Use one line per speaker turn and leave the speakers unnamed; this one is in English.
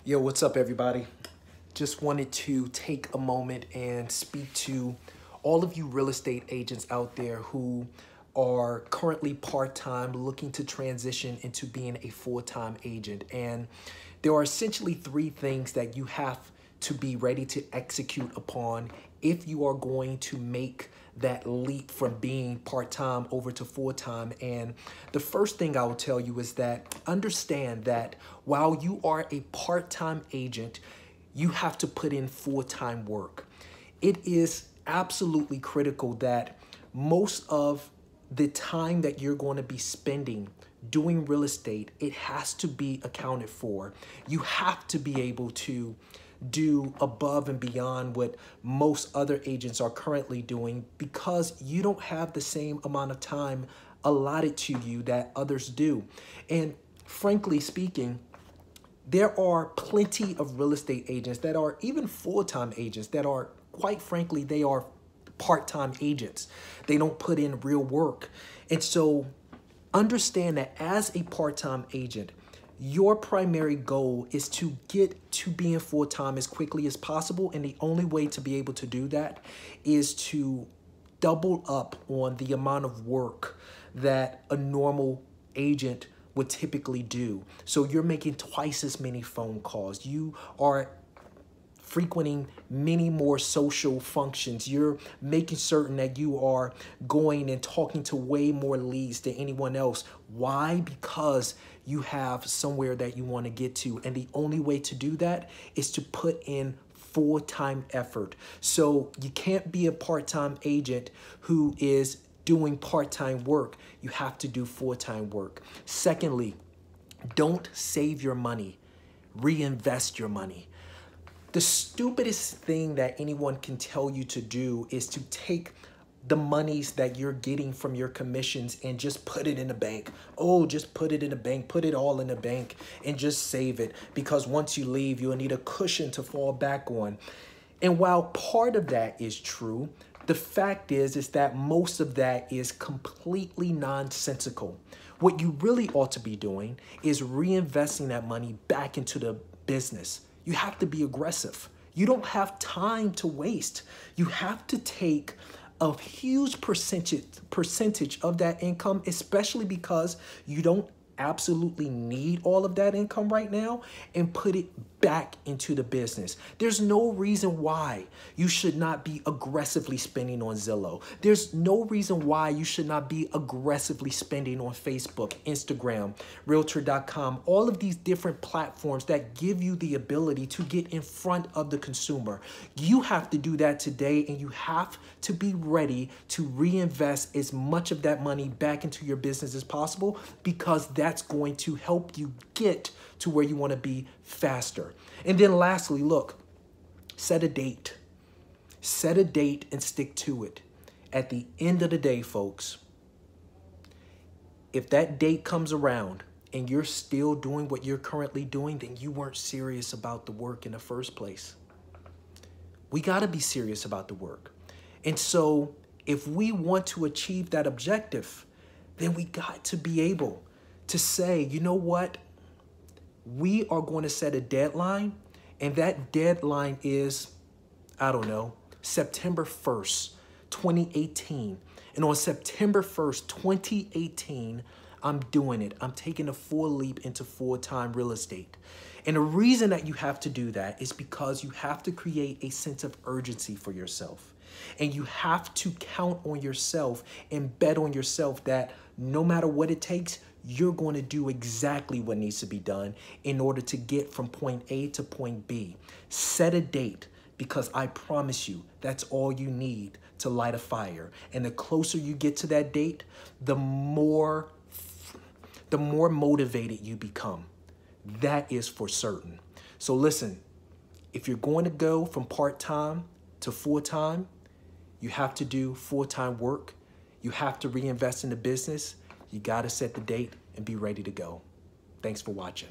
Yo, what's up, everybody? Just wanted to take a moment and speak to all of you real estate agents out there who are currently part-time looking to transition into being a full-time agent. And there are essentially three things that you have to be ready to execute upon if you are going to make that leap from being part-time over to full-time. And the first thing I will tell you is that understand that while you are a part-time agent, you have to put in full-time work. It is absolutely critical that most of the time that you're going to be spending doing real estate, it has to be accounted for. You have to be able to do above and beyond what most other agents are currently doing because you don't have the same amount of time allotted to you that others do. And frankly speaking, there are plenty of real estate agents that are even full-time agents that are, quite frankly, they are part-time agents. They don't put in real work. And so understand that as a part-time agent, your primary goal is to get to being full-time as quickly as possible. And the only way to be able to do that is to double up on the amount of work that a normal agent would typically do. So you're making twice as many phone calls. You are frequenting many more social functions. You're making certain that you are going and talking to way more leads than anyone else. Why? Because you have somewhere that you want to get to. And the only way to do that is to put in full-time effort. So you can't be a part-time agent who is doing part-time work. You have to do full-time work. Secondly, don't save your money. Reinvest your money. The stupidest thing that anyone can tell you to do is to take the monies that you're getting from your commissions and just put it in the bank. Oh, just put it in the bank, put it all in the bank and just save it because once you leave, you'll need a cushion to fall back on. And while part of that is true, the fact is that most of that is completely nonsensical. What you really ought to be doing is reinvesting that money back into the business. You have to be aggressive. You don't have time to waste. You have to take a huge percentage of that income, especially because you don't absolutely need all of that income right now, and put it back into the business. There's no reason why you should not be aggressively spending on Zillow. There's no reason why you should not be aggressively spending on Facebook, Instagram, Realtor.com, all of these different platforms that give you the ability to get in front of the consumer. You have to do that today, and you have to be ready to reinvest as much of that money back into your business as possible because that's going to help you get to where you want to be faster. And then lastly, look, set a date. Set a date and stick to it. At the end of the day, folks, if that date comes around and you're still doing what you're currently doing, then you weren't serious about the work in the first place. We got to be serious about the work. And so if we want to achieve that objective, then we got to be able to say, you know what? We are going to set a deadline, and that deadline is, I don't know, September 1st, 2018. And on September 1st, 2018, I'm doing it. I'm taking a full leap into full-time real estate. And the reason that you have to do that is because you have to create a sense of urgency for yourself. And you have to count on yourself and bet on yourself that no matter what it takes, you're going to do exactly what needs to be done in order to get from point A to point B. Set a date because I promise you that's all you need to light a fire. And the closer you get to that date, the more motivated you become. That is for certain. So listen, if you're going to go from part-time to full-time, you have to do full-time work. You have to reinvest in the business. You got to set the date and be ready to go. Thanks for watching.